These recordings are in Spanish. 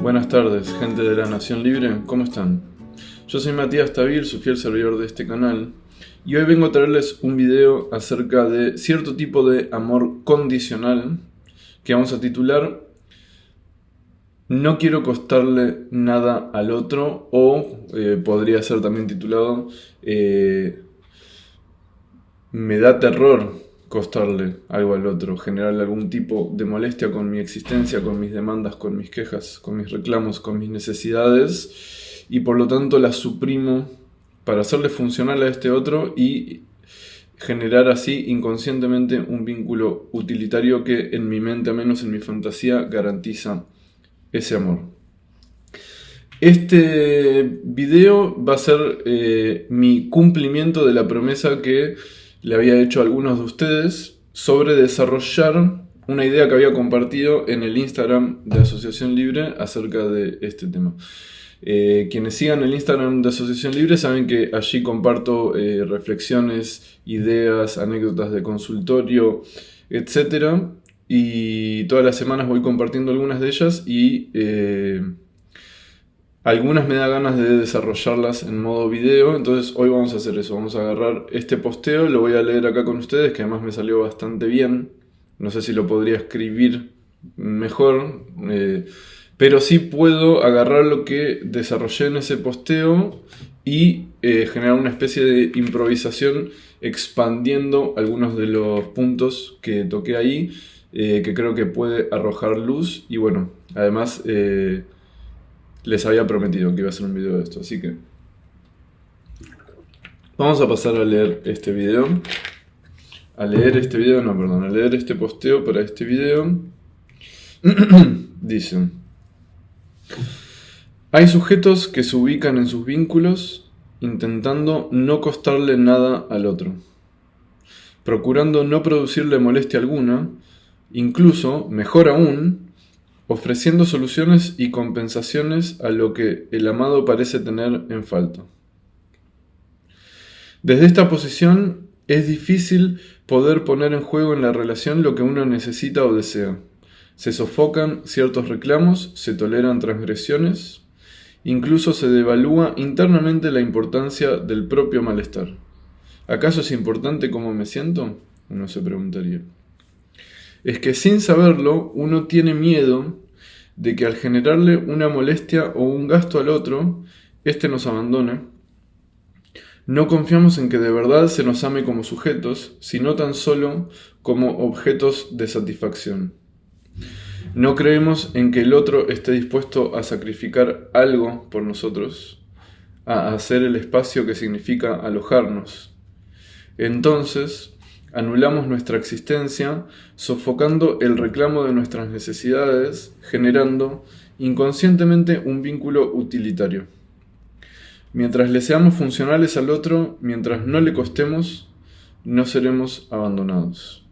Buenas tardes, gente de la Nación Libre, ¿cómo están? Yo soy Matías Tavir, su fiel servidor de este canal, y hoy vengo a traerles un video acerca de cierto tipo de amor condicional que vamos a titular "No quiero costarle nada al otro", o podría ser también titulado "Me da terror costarle algo al otro, generarle algún tipo de molestia con mi existencia, con mis demandas, con mis quejas, con mis reclamos, con mis necesidades, y por lo tanto las suprimo para hacerle funcional a este otro y generar así inconscientemente un vínculo utilitario que en mi mente, al menos en mi fantasía, garantiza ese amor". Este video va a ser mi cumplimiento de la promesa que le había hecho a algunos de ustedes sobre desarrollar una idea que había compartido en el Instagram de Asociación Libre acerca de este tema. Quienes sigan el Instagram de Asociación Libre saben que allí comparto reflexiones, ideas, anécdotas de consultorio, etc. Y todas las semanas voy compartiendo algunas de ellas y algunas me da ganas de desarrollarlas en modo video, entonces hoy vamos a hacer eso. Vamos a agarrar este posteo, lo voy a leer acá con ustedes, que además me salió bastante bien. No sé si lo podría escribir mejor, pero sí puedo agarrar lo que desarrollé en ese posteo y generar una especie de improvisación expandiendo algunos de los puntos que toqué ahí, que creo que puede arrojar luz. Y bueno, además les había prometido que iba a hacer un video de esto, así que vamos a pasar a leer este video. A leer este posteo para este video. Dice: hay sujetos que se ubican en sus vínculos intentando no costarle nada al otro, procurando no producirle molestia alguna, incluso, mejor aún, ofreciendo soluciones y compensaciones a lo que el amado parece tener en falta. Desde esta posición es difícil poder poner en juego en la relación lo que uno necesita o desea. Se sofocan ciertos reclamos, se toleran transgresiones, incluso se devalúa internamente la importancia del propio malestar. ¿Acaso es importante cómo me siento?, uno se preguntaría. Es que sin saberlo, uno tiene miedo de que al generarle una molestia o un gasto al otro, éste nos abandone. No confiamos en que de verdad se nos ame como sujetos, sino tan solo como objetos de satisfacción. No creemos en que el otro esté dispuesto a sacrificar algo por nosotros, a hacer el espacio que significa alojarnos. Entonces, anulamos nuestra existencia, sofocando el reclamo de nuestras necesidades, generando inconscientemente un vínculo utilitario. Mientras le seamos funcionales al otro, mientras no le costemos, no seremos abandonados.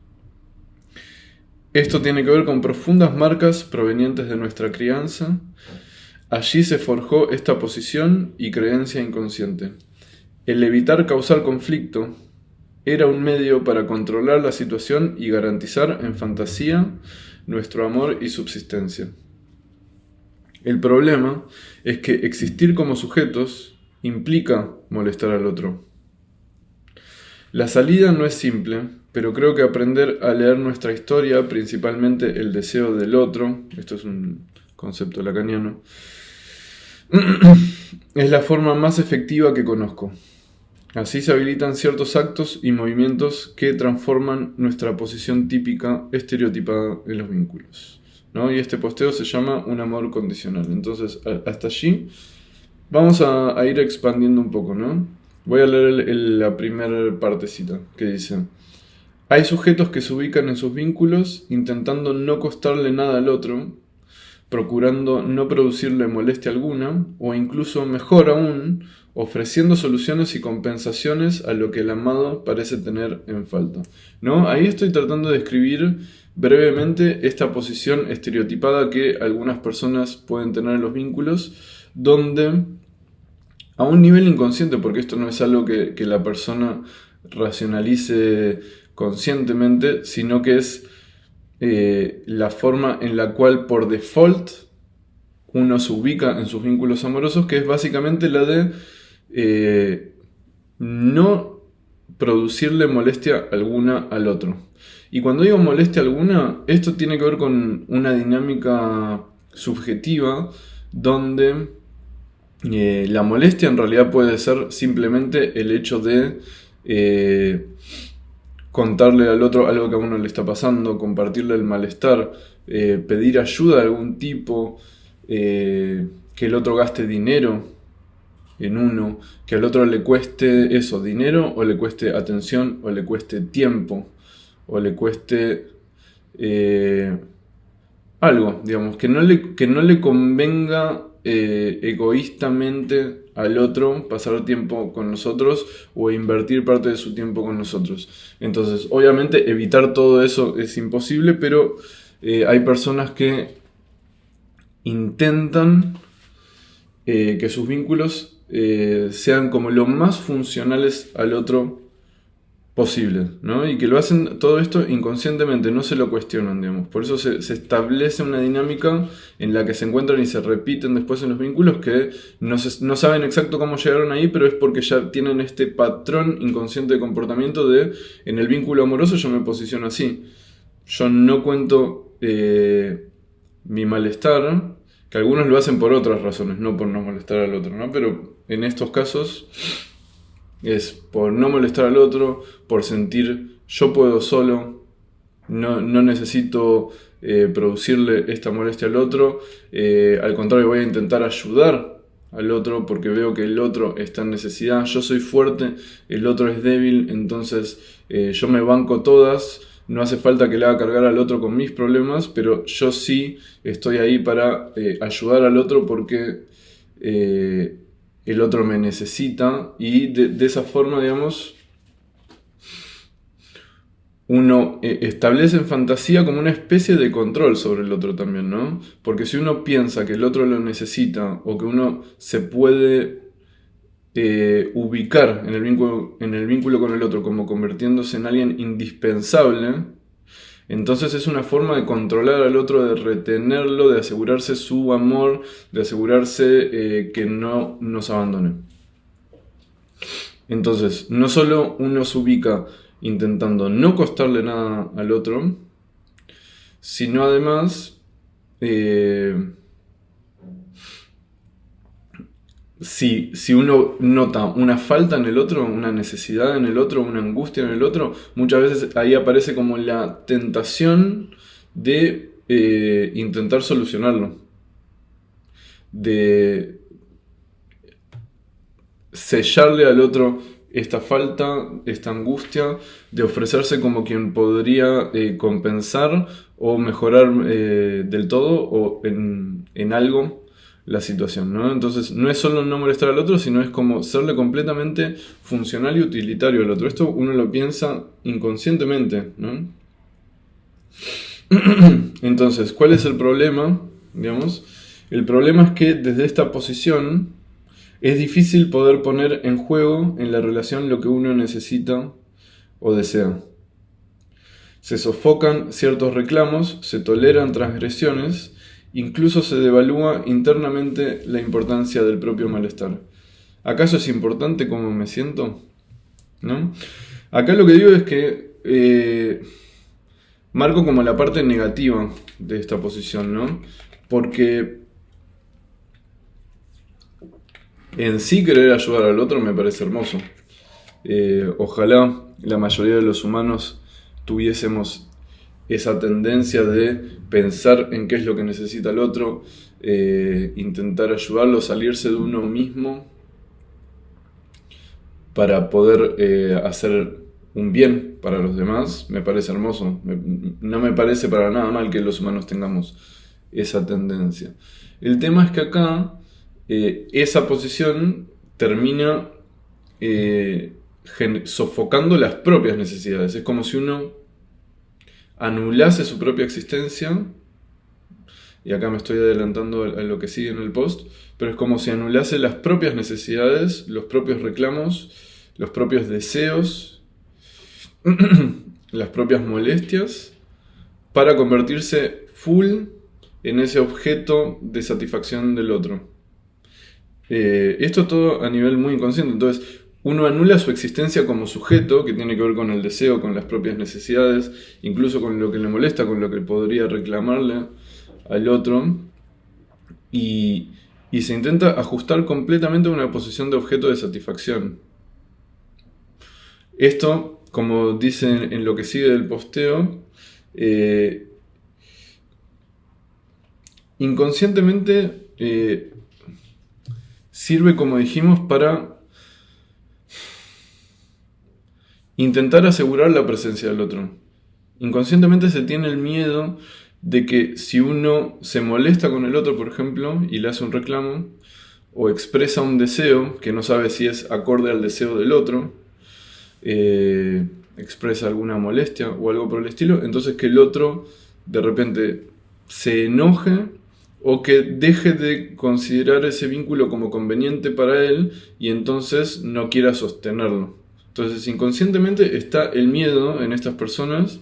Esto tiene que ver con profundas marcas provenientes de nuestra crianza. Allí se forjó esta posición y creencia inconsciente. El evitar causar conflicto era un medio para controlar la situación y garantizar en fantasía nuestro amor y subsistencia. El problema es que existir como sujetos implica molestar al otro. La salida no es simple, pero creo que aprender a leer nuestra historia, principalmente el deseo del otro, esto es un concepto lacaniano, es la forma más efectiva que conozco. Así se habilitan ciertos actos y movimientos que transforman nuestra posición típica, estereotipada en los vínculos, ¿no? Y este posteo se llama un amor condicional. Entonces, hasta allí vamos a ir expandiendo un poco, ¿no? Voy a leer la primera partecita que dice: hay sujetos que se ubican en sus vínculos intentando no costarle nada al otro, procurando no producirle molestia alguna, o incluso, mejor aún, ofreciendo soluciones y compensaciones a lo que el amado parece tener en falta, ¿no? Ahí estoy tratando de describir brevemente esta posición estereotipada que algunas personas pueden tener en los vínculos, donde a un nivel inconsciente, porque esto no es algo que la persona racionalice conscientemente, sino que es la forma en la cual por default uno se ubica en sus vínculos amorosos, que es básicamente la de no producirle molestia alguna al otro. Y cuando digo molestia alguna, esto tiene que ver con una dinámica subjetiva donde la molestia en realidad puede ser simplemente el hecho de contarle al otro algo que a uno le está pasando, compartirle el malestar, pedir ayuda de algún tipo, que el otro gaste dinero en uno, que al otro le cueste eso, dinero, o le cueste atención, o le cueste tiempo, o le cueste algo, digamos, que no le convenga egoístamente al otro pasar tiempo con nosotros o invertir parte de su tiempo con nosotros. Entonces, obviamente evitar todo eso es imposible, pero hay personas que intentan que sus vínculos sean como lo más funcionales al otro posible, ¿no? Y que lo hacen todo esto inconscientemente, no se lo cuestionan, digamos. Por eso se establece una dinámica en la que se encuentran y se repiten después en los vínculos que no saben exacto cómo llegaron ahí, pero es porque ya tienen este patrón inconsciente de comportamiento de, en el vínculo amoroso yo me posiciono así. Yo no cuento mi malestar, que algunos lo hacen por otras razones, no por no molestar al otro, ¿no? Pero en estos casos es por no molestar al otro, por sentir yo puedo solo, no necesito producirle esta molestia al otro, al contrario voy a intentar ayudar al otro porque veo que el otro está en necesidad, yo soy fuerte, el otro es débil, entonces yo me banco todas. No hace falta que le haga cargar al otro con mis problemas, pero yo sí estoy ahí para ayudar al otro porque el otro me necesita, y de esa forma, digamos, uno establece en fantasía como una especie de control sobre el otro también, ¿no? Porque si uno piensa que el otro lo necesita o que uno se puede ubicar en el vínculo con el otro como convirtiéndose en alguien indispensable, entonces es una forma de controlar al otro, de retenerlo, de asegurarse su amor, de asegurarse que no nos abandone. Entonces, no solo uno se ubica intentando no costarle nada al otro, sino además si uno nota una falta en el otro, una necesidad en el otro, una angustia en el otro, muchas veces ahí aparece como la tentación de intentar solucionarlo, de sellarle al otro esta falta, esta angustia, de ofrecerse como quien podría compensar o mejorar del todo o en algo la situación, ¿no? Entonces no es solo no molestar al otro, sino es como serle completamente funcional y utilitario al otro. Esto uno lo piensa inconscientemente, ¿no? Entonces, ¿cuál es el problema? Digamos, el problema es que desde esta posición es difícil poder poner en juego en la relación lo que uno necesita o desea. Se sofocan ciertos reclamos, se toleran transgresiones, incluso se devalúa internamente la importancia del propio malestar. ¿Acaso es importante cómo me siento? ¿No? Acá lo que digo es que marco como la parte negativa de esta posición, ¿no? Porque en sí querer ayudar al otro me parece hermoso. Ojalá la mayoría de los humanos tuviésemos esa tendencia de pensar en qué es lo que necesita el otro, intentar ayudarlo, salirse de uno mismo para poder hacer un bien para los demás. Me parece hermoso. No me parece para nada mal que los humanos tengamos esa tendencia. El tema es que acá esa posición termina sofocando las propias necesidades. Es como si uno anulase su propia existencia, y acá me estoy adelantando a lo que sigue en el post, pero es como si anulase las propias necesidades, los propios reclamos, los propios deseos, las propias molestias, para convertirse full en ese objeto de satisfacción del otro. Esto todo a nivel muy inconsciente. Entonces, uno anula su existencia como sujeto, que tiene que ver con el deseo, con las propias necesidades, incluso con lo que le molesta, con lo que podría reclamarle al otro, y se intenta ajustar completamente a una posición de objeto de satisfacción. Esto, como dicen en lo que sigue del posteo, inconscientemente sirve, como dijimos, para intentar asegurar la presencia del otro. Inconscientemente se tiene el miedo de que si uno se molesta con el otro, por ejemplo, y le hace un reclamo, o expresa un deseo que no sabe si es acorde al deseo del otro, expresa alguna molestia o algo por el estilo, entonces que el otro de repente se enoje o que deje de considerar ese vínculo como conveniente para él y entonces no quiera sostenerlo. Entonces inconscientemente está el miedo en estas personas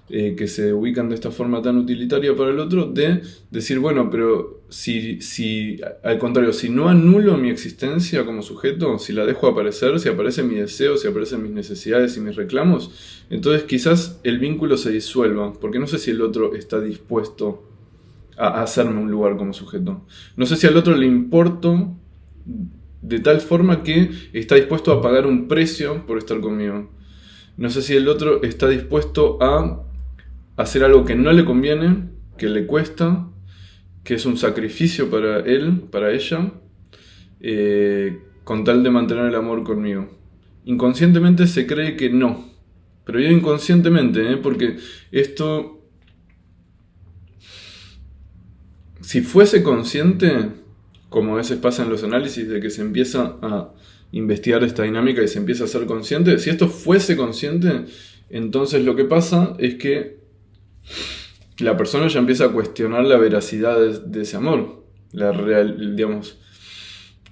que se ubican de esta forma tan utilitaria para el otro, de decir, bueno, pero si al contrario, si no anulo mi existencia como sujeto, si la dejo aparecer, si aparece mi deseo, si aparecen mis necesidades y mis reclamos, entonces quizás el vínculo se disuelva, porque no sé si el otro está dispuesto a hacerme un lugar como sujeto. No sé si al otro le importo de tal forma que está dispuesto a pagar un precio por estar conmigo. No sé si el otro está dispuesto a hacer algo que no le conviene, que le cuesta, que es un sacrificio para él, para ella, con tal de mantener el amor conmigo. Inconscientemente se cree que no, pero yo inconscientemente, porque esto, si fuese consciente, como a veces pasa en los análisis, de que se empieza a investigar esta dinámica y se empieza a ser consciente, si esto fuese consciente, entonces lo que pasa es que la persona ya empieza a cuestionar la veracidad de ese amor, la real, digamos,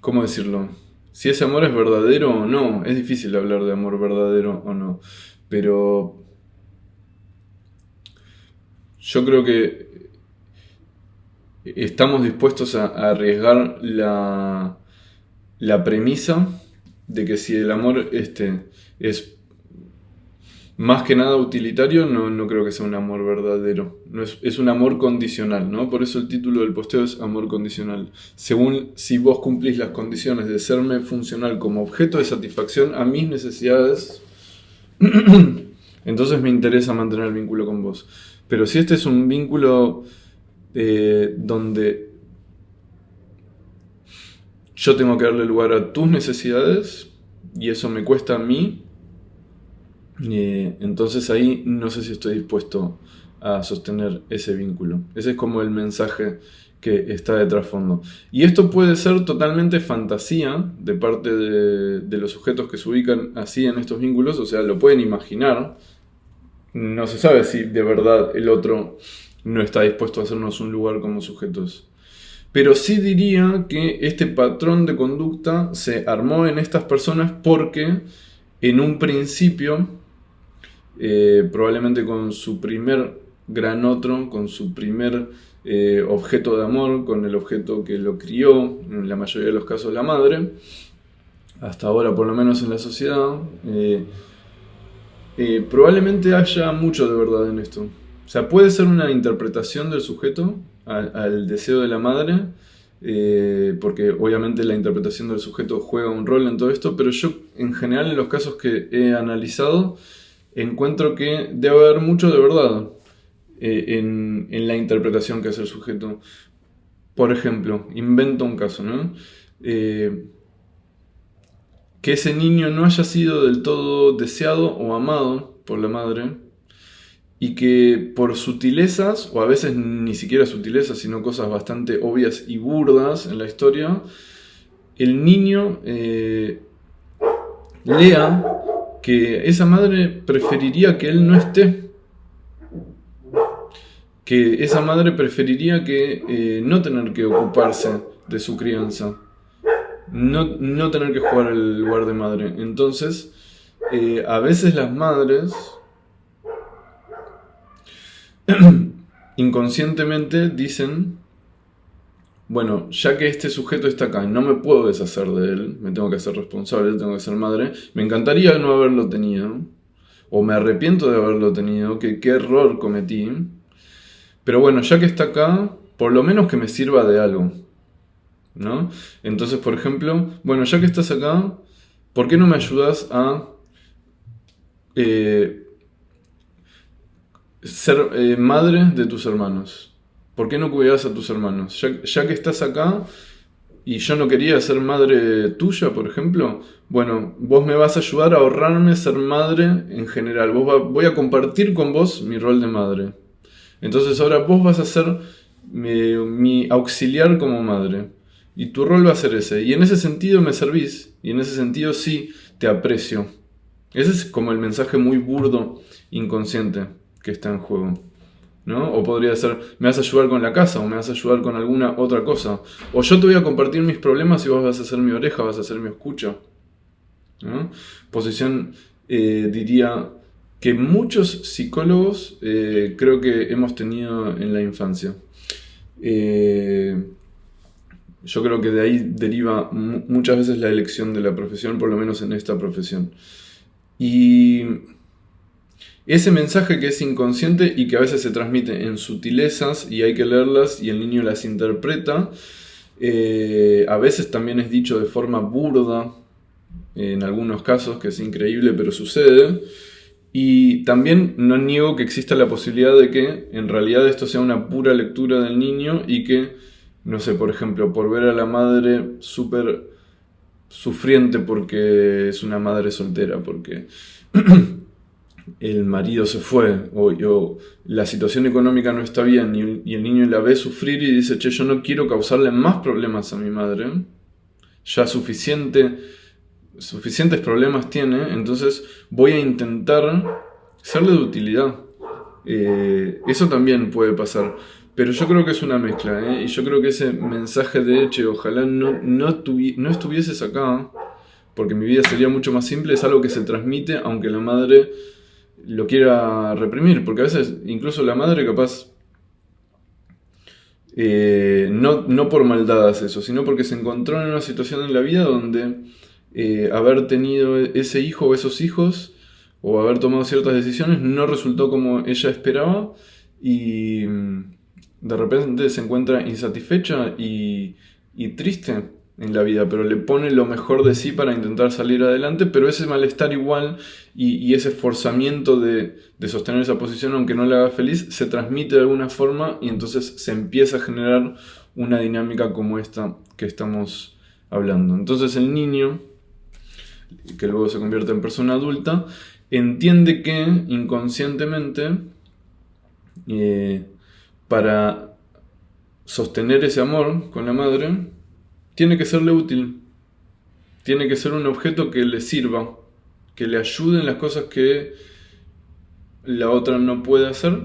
¿cómo decirlo? Si ese amor es verdadero o no. Es difícil hablar de amor verdadero o no, pero yo creo que estamos dispuestos a arriesgar la premisa de que si el amor es más que nada utilitario, no creo que sea un amor verdadero. No es un amor condicional, ¿no? Por eso el título del posteo es amor condicional. Según si vos cumplís las condiciones de serme funcional como objeto de satisfacción a mis necesidades, entonces me interesa mantener el vínculo con vos. Pero si este es un vínculo donde yo tengo que darle lugar a tus necesidades y eso me cuesta a mí, entonces ahí no sé si estoy dispuesto a sostener ese vínculo. Ese es como el mensaje que está de trasfondo. Y esto puede ser totalmente fantasía de parte de los sujetos que se ubican así en estos vínculos, o sea, lo pueden imaginar. No se sabe si de verdad el otro no está dispuesto a hacernos un lugar como sujetos. Pero sí diría que este patrón de conducta se armó en estas personas porque en un principio, probablemente con su primer gran otro, con su primer objeto de amor, con el objeto que lo crió, en la mayoría de los casos la madre, hasta ahora por lo menos en la sociedad, probablemente haya mucho de verdad en esto. O sea, puede ser una interpretación del sujeto al deseo de la madre, porque obviamente la interpretación del sujeto juega un rol en todo esto, pero yo en general en los casos que he analizado encuentro que debe haber mucho de verdad en la interpretación que hace el sujeto. Por ejemplo, invento un caso, ¿no? Que ese niño no haya sido del todo deseado o amado por la madre y que por sutilezas, o a veces ni siquiera sutilezas, sino cosas bastante obvias y burdas en la historia, el niño lea que esa madre preferiría que él no esté, que esa madre preferiría que no tener que ocuparse de su crianza, no tener que jugar el lugar de madre. Entonces, a veces las madres inconscientemente dicen, bueno, ya que este sujeto está acá y no me puedo deshacer de él, me tengo que hacer responsable, tengo que ser madre, me encantaría no haberlo tenido, o me arrepiento de haberlo tenido, que qué error cometí, pero bueno, ya que está acá, por lo menos que me sirva de algo, ¿no? Entonces, por ejemplo, bueno, ya que estás acá, ¿por qué no me ayudas a eh, ser madre de tus hermanos? ¿Por qué no cuidas a tus hermanos? Ya que estás acá y yo no quería ser madre tuya, por ejemplo, bueno, vos me vas a ayudar a ahorrarme ser madre en general. Voy a compartir con vos mi rol de madre. Entonces ahora vos vas a ser mi auxiliar como madre. Y tu rol va a ser ese. Y en ese sentido me servís. Y en ese sentido sí te aprecio. Ese es como el mensaje muy burdo, inconsciente, que está en juego, ¿no? O podría ser, me vas a ayudar con la casa, o me vas a ayudar con alguna otra cosa. O yo te voy a compartir mis problemas y vos vas a ser mi oreja, vas a ser mi escucha, ¿no? Posición, diría, que muchos psicólogos creo que hemos tenido en la infancia. Yo creo que de ahí deriva muchas veces la elección de la profesión, por lo menos en esta profesión. Y ese mensaje que es inconsciente y que a veces se transmite en sutilezas y hay que leerlas y el niño las interpreta, a veces también es dicho de forma burda, en algunos casos, que es increíble, pero sucede. Y también no niego que exista la posibilidad de que en realidad esto sea una pura lectura del niño y que, no sé, por ejemplo, por ver a la madre súper sufriente porque es una madre soltera, porque el marido se fue o la situación económica no está bien y el niño la ve sufrir y dice, che, yo no quiero causarle más problemas a mi madre, ya suficientes problemas tiene, entonces voy a intentar serle de utilidad. Eso también puede pasar, pero yo creo que es una mezcla, y yo creo que ese mensaje de, che, ojalá no estuvieses acá, porque mi vida sería mucho más simple, es algo que se transmite aunque la madre lo quiera reprimir, porque a veces incluso la madre capaz no por maldad hace eso, sino porque se encontró en una situación en la vida donde haber tenido ese hijo o esos hijos o haber tomado ciertas decisiones no resultó como ella esperaba y de repente se encuentra insatisfecha y triste en la vida, pero le pone lo mejor de sí para intentar salir adelante, pero ese malestar igual y ese esforzamiento de sostener esa posición aunque no le haga feliz se transmite de alguna forma y entonces se empieza a generar una dinámica como esta que estamos hablando. Entonces el niño, que luego se convierte en persona adulta, entiende que inconscientemente para sostener ese amor con la madre tiene que serle útil, tiene que ser un objeto que le sirva, que le ayude en las cosas que la otra no puede hacer,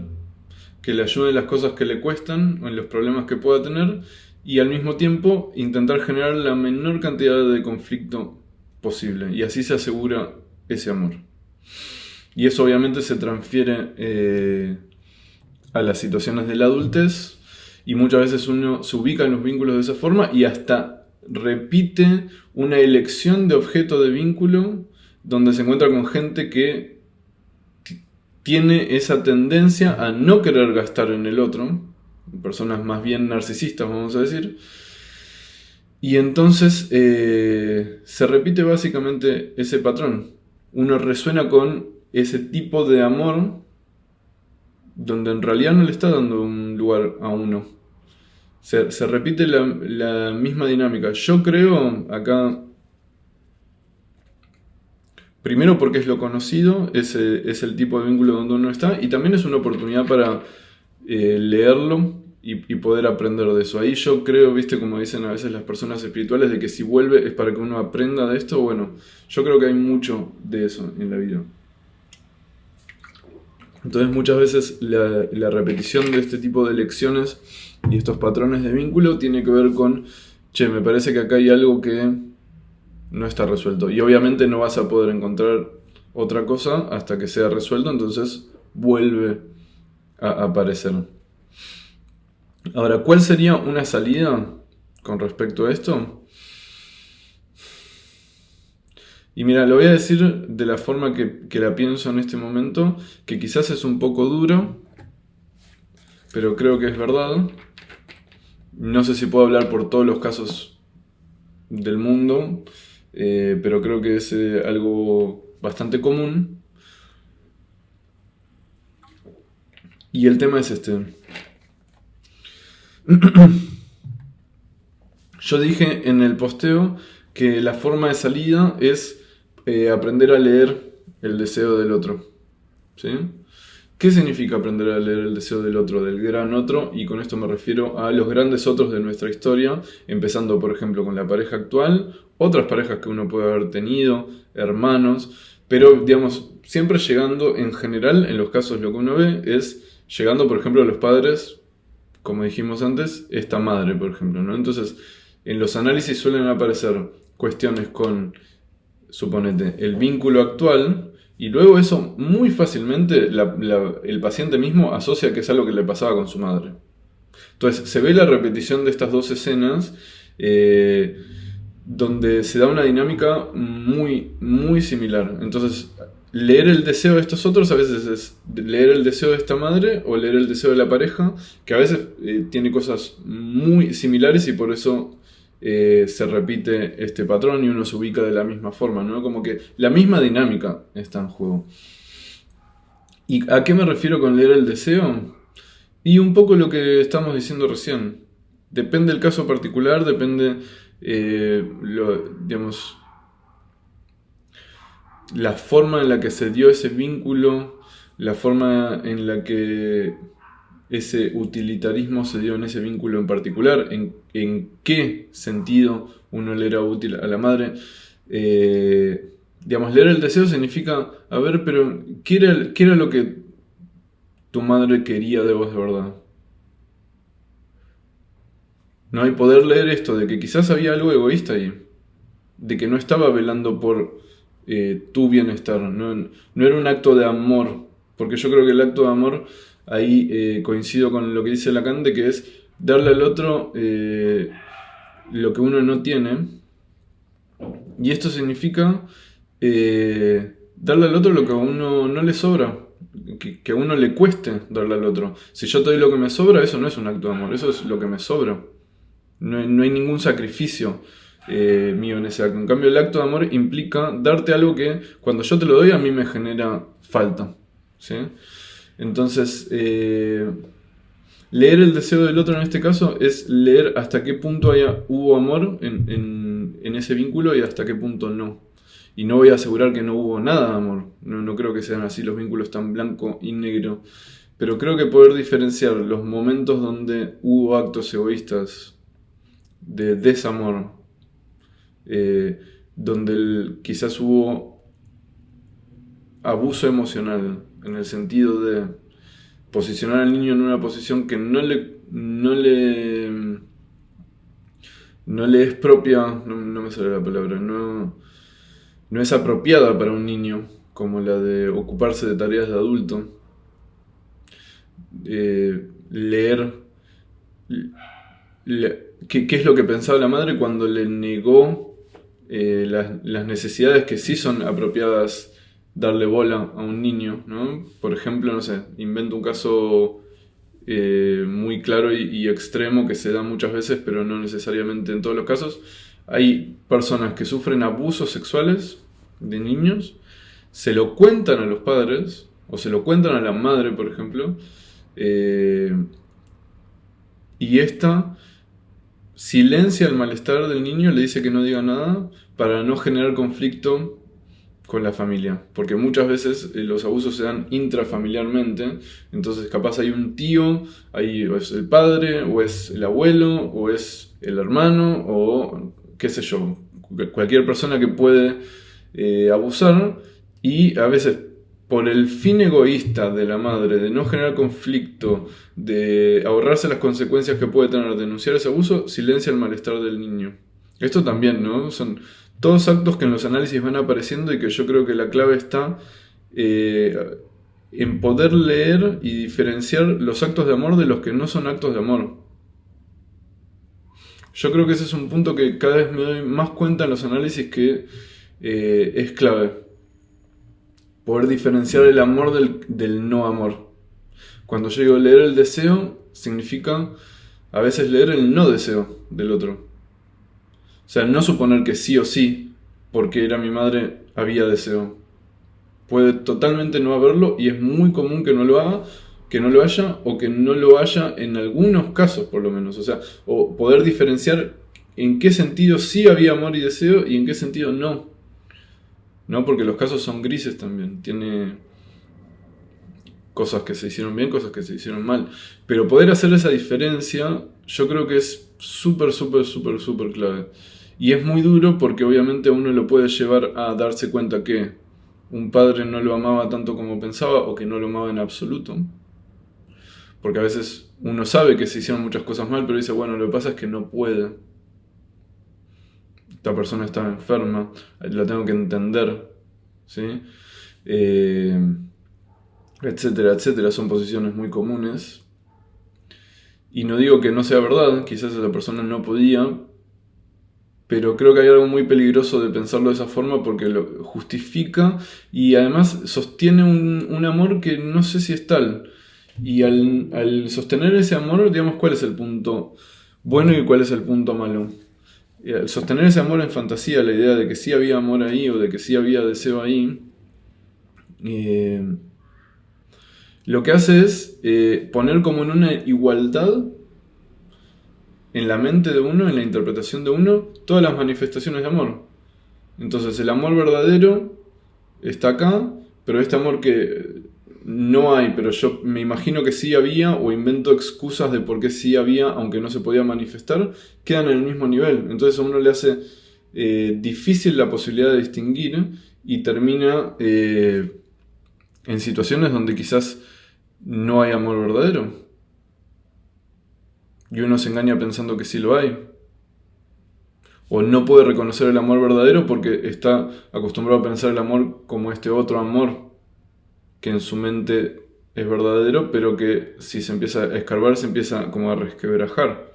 que le ayude en las cosas que le cuestan o en los problemas que pueda tener y al mismo tiempo intentar generar la menor cantidad de conflicto posible y así se asegura ese amor. Y eso obviamente se transfiere a las situaciones de la adultez y muchas veces uno se ubica en los vínculos de esa forma y hasta repite una elección de objeto de vínculo donde se encuentra con gente que tiene esa tendencia a no querer gastar en el otro, personas más bien narcisistas vamos a decir, y entonces se repite básicamente ese patrón. Uno resuena con ese tipo de amor donde en realidad no le está dando un lugar a uno. Se repite la misma dinámica. Yo creo acá, primero porque es lo conocido, es el tipo de vínculo donde uno está, y también es una oportunidad para leerlo y poder aprender de eso. Ahí yo creo, viste, como dicen a veces las personas espirituales, de que si vuelve es para que uno aprenda de esto. Bueno, yo creo que hay mucho de eso en la vida. Entonces muchas veces la repetición de este tipo de lecciones y estos patrones de vínculo tiene que ver con, che, me parece que acá hay algo que no está resuelto. Y obviamente no vas a poder encontrar otra cosa hasta que sea resuelto, entonces vuelve a aparecer. Ahora, ¿cuál sería una salida con respecto a esto? Y mira, lo voy a decir de la forma que la pienso en este momento, que quizás es un poco duro, pero creo que es verdad. No sé si puedo hablar por todos los casos del mundo, pero creo que es algo bastante común. Y el tema es este. Yo dije en el posteo que la forma de salida es aprender a leer el deseo del otro. ¿Sí? ¿Qué significa aprender a leer el deseo del otro, del gran otro? Y con esto me refiero a los grandes otros de nuestra historia, empezando por ejemplo con la pareja actual, otras parejas que uno puede haber tenido, hermanos, pero digamos, siempre llegando en general, en los casos lo que uno ve es llegando por ejemplo a los padres, como dijimos antes, esta madre por ejemplo, ¿no? Entonces, en los análisis suelen aparecer cuestiones con, suponete, el vínculo actual. Y luego eso muy fácilmente el paciente mismo asocia que es algo que le pasaba con su madre. Entonces se ve la repetición de estas dos escenas donde se da una dinámica muy, muy similar. Entonces leer el deseo de estos otros a veces es leer el deseo de esta madre o leer el deseo de la pareja, que a veces tiene cosas muy similares y por eso se repite este patrón y uno se ubica de la misma forma, ¿no? Como que la misma dinámica está en juego. ¿Y a qué me refiero con leer el deseo? Y un poco lo que estamos diciendo recién. Depende del caso particular, depende, digamos, la forma en la que se dio ese vínculo, la forma en la que ese utilitarismo se dio en ese vínculo en particular, en qué sentido uno le era útil a la madre. Digamos, leer el deseo significa, a ver, pero qué era lo que tu madre quería de vos de verdad? ¿No? Y poder leer esto de que quizás había algo egoísta ahí, de que no estaba velando por tu bienestar, no era un acto de amor, porque yo creo que el acto de amor, ahí coincido con lo que dice Lacan, de que es darle al otro lo que uno no tiene, y esto significa darle al otro lo que a uno no le sobra, que a uno le cueste darle al otro. Si yo te doy lo que me sobra, eso no es un acto de amor, eso es lo que me sobra. No hay ningún sacrificio mío en ese acto. En cambio, el acto de amor implica darte algo que cuando yo te lo doy a mí me genera falta. ¿Sí? Entonces, leer el deseo del otro en este caso es leer hasta qué punto hubo amor en ese vínculo y hasta qué punto no. Y no voy a asegurar que no hubo nada de amor. No creo que sean así los vínculos tan blanco y negro. Pero creo que poder diferenciar los momentos donde hubo actos egoístas de desamor, donde quizás hubo abuso emocional, en el sentido de posicionar al niño en una posición que no le es propia, no me sale la palabra, no es apropiada para un niño, como la de ocuparse de tareas de adulto, leer qué es lo que pensaba la madre cuando le negó las necesidades que sí son apropiadas darle bola a un niño, ¿no? Por ejemplo, no sé, invento un caso muy claro y extremo que se da muchas veces, pero no necesariamente en todos los casos. Hay personas que sufren abusos sexuales de niños, se lo cuentan a los padres, o se lo cuentan a la madre, por ejemplo, y esta silencia el malestar del niño, le dice que no diga nada para no generar conflicto con la familia, porque muchas veces los abusos se dan intrafamiliarmente, entonces capaz hay un tío, ahí o es el padre, o es el abuelo, o es el hermano, o qué sé yo, cualquier persona que puede abusar, y a veces por el fin egoísta de la madre de no generar conflicto, de ahorrarse las consecuencias que puede tener denunciar ese abuso, silencia el malestar del niño. Esto también, ¿no? Son todos actos que en los análisis van apareciendo y que yo creo que la clave está en poder leer y diferenciar los actos de amor de los que no son actos de amor. Yo creo que ese es un punto que cada vez me doy más cuenta en los análisis que es clave. Poder diferenciar el amor del no amor. Cuando yo digo leer el deseo, significa a veces leer el no deseo del otro. O sea, no suponer que sí o sí, porque era mi madre, había deseo. Puede totalmente no haberlo y es muy común que no lo haga, que no lo haya o que no lo haya en algunos casos por lo menos. O sea, o poder diferenciar en qué sentido sí había amor y deseo y en qué sentido no. No, porque los casos son grises también. Tiene cosas que se hicieron bien, cosas que se hicieron mal. Pero poder hacer esa diferencia yo creo que es súper clave. Y es muy duro porque obviamente uno lo puede llevar a darse cuenta que un padre no lo amaba tanto como pensaba o que no lo amaba en absoluto. Porque a veces uno sabe que se hicieron muchas cosas mal, pero dice, bueno, lo que pasa es que no puede. Esta persona estaba enferma, la tengo que entender, ¿sí? Etcétera, etcétera, son posiciones muy comunes. Y no digo que no sea verdad, quizás esa persona no podía, pero creo que hay algo muy peligroso de pensarlo de esa forma porque lo justifica y además sostiene un amor que no sé si es tal. Y al sostener ese amor, digamos, ¿cuál es el punto bueno y cuál es el punto malo? Y al sostener ese amor en fantasía, la idea de que sí había amor ahí o de que sí había deseo ahí, lo que hace es poner como en una igualdad en la mente de uno, en la interpretación de uno, todas las manifestaciones de amor. Entonces el amor verdadero está acá, pero este amor que no hay, pero yo me imagino que sí había, o invento excusas de por qué sí había, aunque no se podía manifestar, quedan en el mismo nivel. Entonces a uno le hace difícil la posibilidad de distinguir y termina en situaciones donde quizás no hay amor verdadero. Y uno se engaña pensando que sí lo hay. O no puede reconocer el amor verdadero porque está acostumbrado a pensar el amor como este otro amor que en su mente es verdadero, pero que si se empieza a escarbar se empieza como a resquebrajar.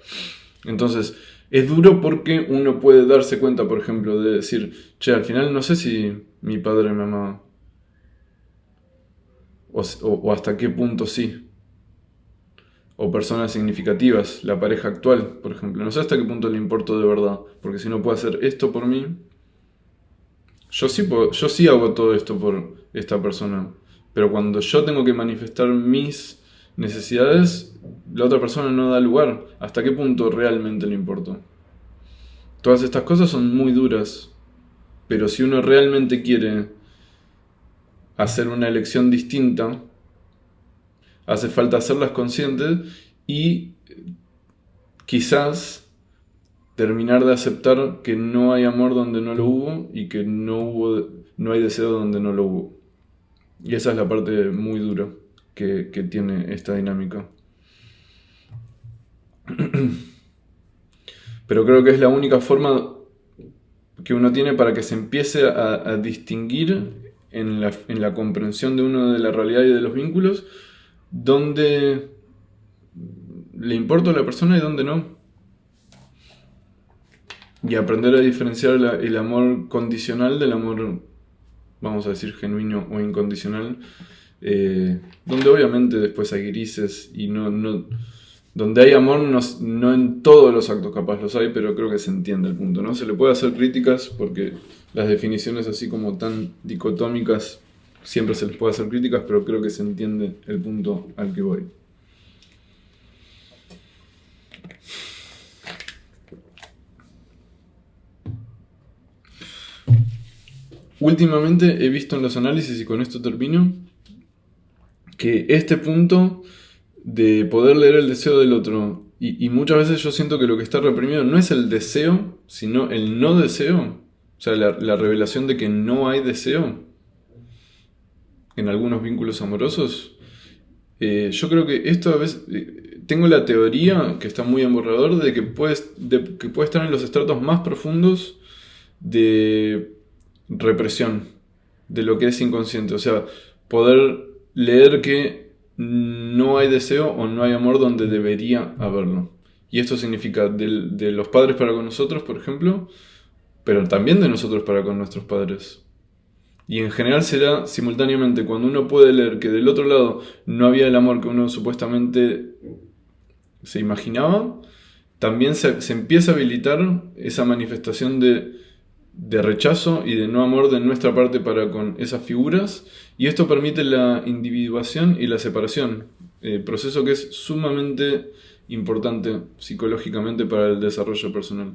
Entonces, es duro porque uno puede darse cuenta, por ejemplo, de decir, che, al final no sé si mi padre me amaba. O hasta qué punto sí. O personas significativas, la pareja actual, por ejemplo. No sé hasta qué punto le importo de verdad. Porque si no puede hacer esto por mí, yo sí hago todo esto por esta persona. Pero cuando yo tengo que manifestar mis necesidades, la otra persona no da lugar. ¿Hasta qué punto realmente le importo? Todas estas cosas son muy duras. Pero si uno realmente quiere hacer una elección distinta, hace falta hacerlas conscientes y quizás terminar de aceptar que no hay amor donde no lo hubo y que no hay deseo donde no lo hubo. Y esa es la parte muy dura que tiene esta dinámica. Pero creo que es la única forma que uno tiene para que se empiece a distinguir en la comprensión de uno de la realidad y de los vínculos, donde le importa a la persona y donde no. Y aprender a diferenciar el amor condicional del amor, vamos a decir, genuino o incondicional, donde obviamente después hay grises y donde hay amor no en todos los actos capaz los hay, pero creo que se entiende el punto, ¿no? Se le puede hacer críticas porque las definiciones así como tan dicotómicas siempre se les puede hacer críticas, pero creo que se entiende el punto al que voy. Últimamente he visto en los análisis, y con esto termino, que este punto de poder leer el deseo del otro, y muchas veces yo siento que lo que está reprimido no es el deseo, sino el no deseo, o sea, la revelación de que no hay deseo en algunos vínculos amorosos. Yo creo que esto a veces, tengo la teoría, que está muy en borrador, de que puede estar en los estratos más profundos de represión, de lo que es inconsciente, o sea, poder leer que no hay deseo o no hay amor donde debería haberlo. Y esto significa de los padres para con nosotros, por ejemplo, pero también de nosotros para con nuestros padres. Y en general será simultáneamente cuando uno puede leer que del otro lado no había el amor que uno supuestamente se imaginaba, también se empieza a habilitar esa manifestación de rechazo y de no amor de nuestra parte para con esas figuras, y esto permite la individuación y la separación, proceso que es sumamente importante psicológicamente para el desarrollo personal.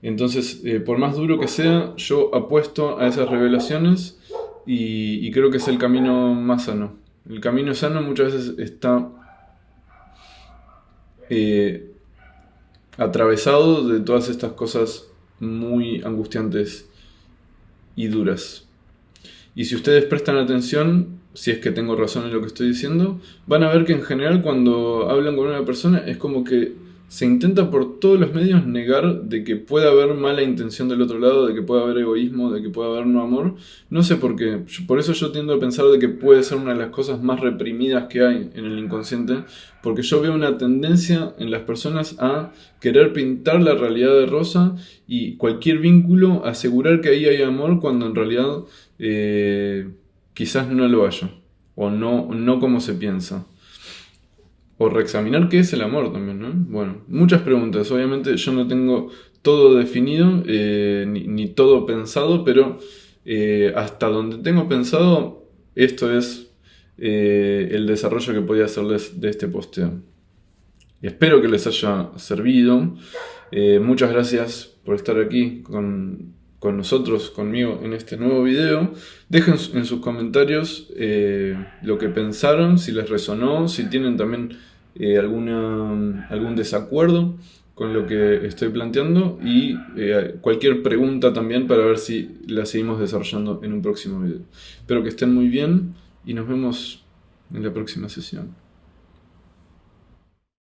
Entonces, por más duro que sea, yo apuesto a esas revelaciones y creo que es el camino más sano. El camino sano muchas veces está eh, atravesado de todas estas cosas muy angustiantes y duras. Y si ustedes prestan atención, si es que tengo razón en lo que estoy diciendo, van a ver que en general cuando hablan con una persona es como que se intenta por todos los medios negar de que pueda haber mala intención del otro lado, de que pueda haber egoísmo, de que pueda haber no amor. No sé por qué. Por eso yo tiendo a pensar de que puede ser una de las cosas más reprimidas que hay en el inconsciente, porque yo veo una tendencia en las personas a querer pintar la realidad de rosa y cualquier vínculo asegurar que ahí hay amor cuando en realidad quizás no lo haya, o no como se piensa. O reexaminar qué es el amor también, ¿no? Bueno, muchas preguntas. Obviamente yo no tengo todo definido, ni todo pensado, pero hasta donde tengo pensado, esto es el desarrollo que podía hacerles de este posteo. Y espero que les haya servido. Muchas gracias por estar aquí con nosotros, conmigo en este nuevo video. Dejen en sus comentarios lo que pensaron, si les resonó, si tienen también algún desacuerdo con lo que estoy planteando y cualquier pregunta también para ver si la seguimos desarrollando en un próximo video. Espero que estén muy bien y nos vemos en la próxima sesión.